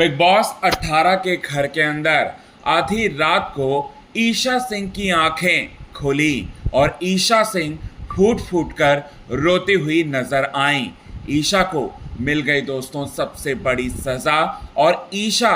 Big boss 18 के घर के अंदर आधी रात को ईशा सिंह की आंखें खुली और ईशा सिंह फूट फूट कर रोती हुई नजर आईं। ईशा को मिल गई दोस्तों सबसे बड़ी सजा और ईशा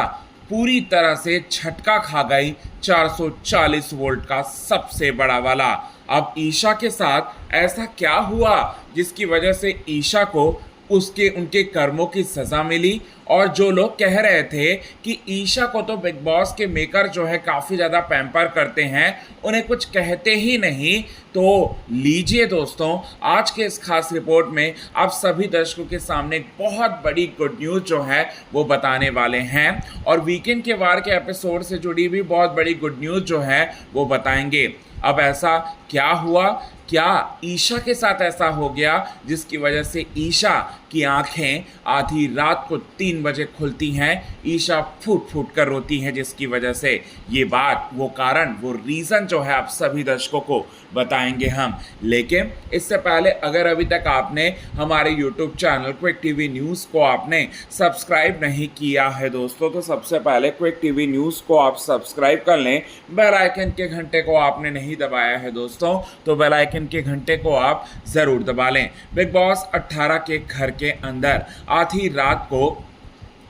पूरी तरह से झटका खा गई 440 वोल्ट का सबसे बड़ा वाला। अब ईशा के साथ ऐसा क्या हुआ जिसकी वजह से ईशा को उनके कर्मों की सजा मिली। और जो लोग कह रहे थे कि ईशा को तो बिग बॉस के मेकर जो है काफ़ी ज़्यादा पैम्पर करते हैं, उन्हें कुछ कहते ही नहीं, तो लीजिए दोस्तों आज के इस खास रिपोर्ट में आप सभी दर्शकों के सामने एक बहुत बड़ी गुड न्यूज़ जो है वो बताने वाले हैं और वीकेंड के वार के एपिसोड से जुड़ी भी बहुत बड़ी गुड न्यूज़ जो है वो बताएंगे। अब ऐसा क्या हुआ, क्या ईशा के साथ ऐसा हो गया जिसकी वजह से ईशा की आंखें आधी रात को 3 बजे खुलती हैं, ईशा फूट फूट कर रोती हैं, जिसकी वजह से ये बात, वो कारण, वो रीज़न जो है आप सभी दर्शकों को बताएंगे हम। लेकिन इससे पहले अगर अभी तक आपने हमारे YouTube channel quick TV news को आपने सब्सक्राइब नहीं किया है दोस्तों, तो सबसे पहले क्विक टीवी न्यूज़ को आप सब्सक्राइब कर लें। बेल आइकन के घंटे को आपने नहीं दबाया है दोस्तों, तो बेल आइकन के घंटे को आप ज़रूर दबा लें। बिग बॉस 18 के घर के अंदर आधी रात को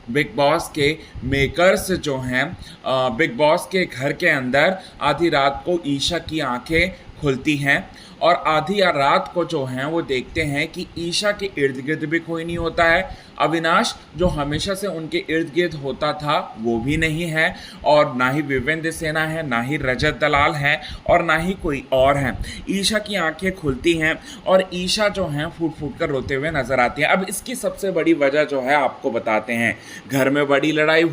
बिग बॉस के मेकर्स जो हैं, बिग बॉस के घर के अंदर आधी रात को ईशा की आंखें खुलती हैं और आधी रात को जो हैं वो देखते हैं कि ईशा के इर्द गिर्द भी कोई नहीं होता है। अविनाश जो हमेशा से उनके इर्द गिर्द होता था वो भी नहीं है और ना ही विवेंद्र सेना है, ना ही रजत दलाल है और ना ही कोई और है। ईशा की आंखें खुलती हैं और ईशा जो हैं फूट फूट कर रोते हुए नजर आती हैं। अब इसकी सबसे बड़ी वजह जो है आपको बताते हैं। घर में बड़ी लड़ाई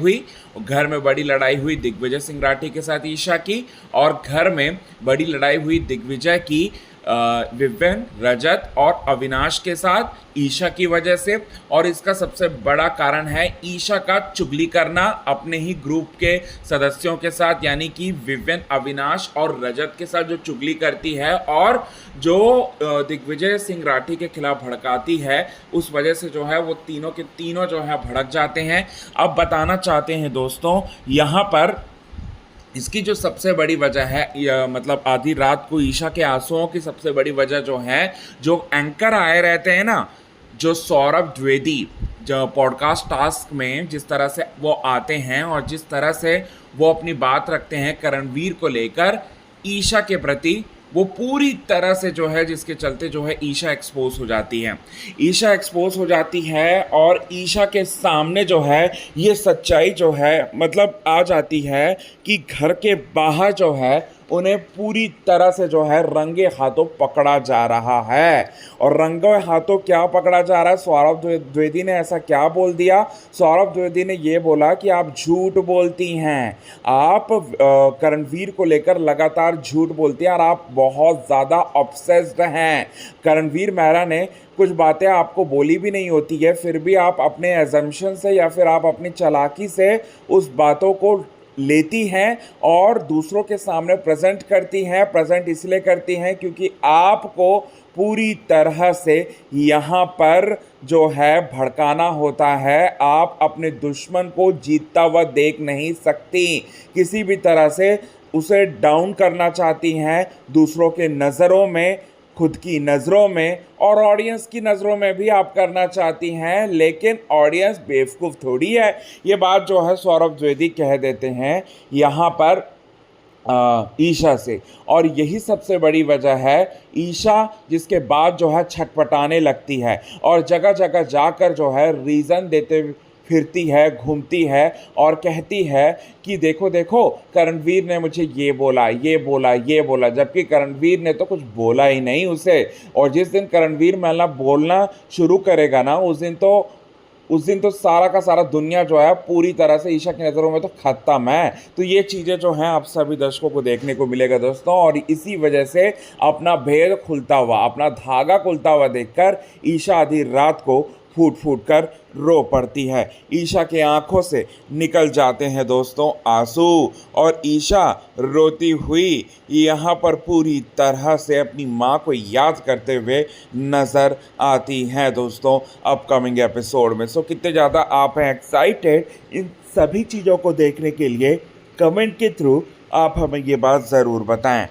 हुई दिग्विजय सिंह राठी के साथ ईशा की, और घर में बड़ी लड़ाई हुई दिग्विजय की विवेन, रजत और अविनाश के साथ ईशा की वजह से। और इसका सबसे बड़ा कारण है ईशा का चुगली करना अपने ही ग्रुप के सदस्यों के साथ, यानी कि विवेन, अविनाश और रजत के साथ जो चुगली करती है और जो दिग्विजय सिंह राठी के खिलाफ भड़काती है, उस वजह से जो है वो तीनों के तीनों जो है भड़क जाते हैं। अब बताना चाहते हैं दोस्तों यहाँ पर इसकी जो सबसे बड़ी वजह है, मतलब आधी रात को ईशा के आंसुओं की सबसे बड़ी वजह जो है, जो एंकर आए रहते हैं ना, जो सौरभ द्विवेदी जो पॉडकास्ट टास्क में जिस तरह से वो आते हैं और जिस तरह से वो अपनी बात रखते हैं करणवीर को लेकर ईशा के प्रति, वो पूरी तरह से जो है जिसके चलते जो है ईशा एक्सपोज हो जाती है। ईशा एक्सपोज हो जाती है और ईशा के सामने जो है ये सच्चाई जो है मतलब आ जाती है कि घर के बाहर जो है उन्हें पूरी तरह से जो है रंगे हाथों पकड़ा जा रहा है। और रंगे हाथों क्या पकड़ा जा रहा है, सौरभ द्विवेदी ने ऐसा क्या बोल दिया? सौरभ द्विवेदी ने ये बोला कि आप झूठ बोलती हैं, आप करणवीर को लेकर लगातार झूठ बोलती हैं और आप बहुत ज़्यादा ऑब्सेस्ड हैं। करणवीर मेहरा ने कुछ बातें आपको बोली भी नहीं होती है, फिर भी आप अपने एजम्पशन से या फिर आप अपनी चालाकी से उस बातों को लेती हैं और दूसरों के सामने प्रेजेंट करती हैं। प्रेजेंट इसलिए करती हैं क्योंकि आपको पूरी तरह से यहाँ पर जो है भड़काना होता है। आप अपने दुश्मन को जीतता हुआ देख नहीं सकती, किसी भी तरह से उसे डाउन करना चाहती हैं, दूसरों के नज़रों में, खुद की नज़रों में और ऑडियंस की नज़रों में भी आप करना चाहती हैं। लेकिन ऑडियंस बेवकूफ़ थोड़ी है, ये बात जो है सौरभ द्विवेदी कह देते हैं यहाँ पर ईशा से। और यही सबसे बड़ी वजह है ईशा जिसके बाद जो है छटपटाने लगती है और जगह जगह जाकर जो है रीज़न देते फिरती है, घूमती है और कहती है कि देखो देखो करणवीर ने मुझे ये बोला, जबकि करणवीर ने तो कुछ बोला ही नहीं उसे। और जिस दिन करणवीर मेहरा बोलना शुरू करेगा ना, उस दिन तो सारा का सारा दुनिया जो है पूरी तरह से ईशा की नज़रों में तो खत्म है। तो ये चीज़ें जो हैं आप सभी दर्शकों को देखने को मिलेगा दोस्तों, और इसी वजह से अपना भेद खुलता हुआ, अपना धागा खुलता हुआ देखकर ईशा आधी रात को फूट फूट कर रो पड़ती है। ईशा के आंखों से निकल जाते हैं दोस्तों आंसू और ईशा रोती हुई यहाँ पर पूरी तरह से अपनी माँ को याद करते हुए नज़र आती हैं दोस्तों अपकमिंग एपिसोड में। सो कितने ज़्यादा आप हैं एक्साइटेड इन सभी चीज़ों को देखने के लिए? कमेंट के थ्रू आप हमें ये बात ज़रूर बताएं।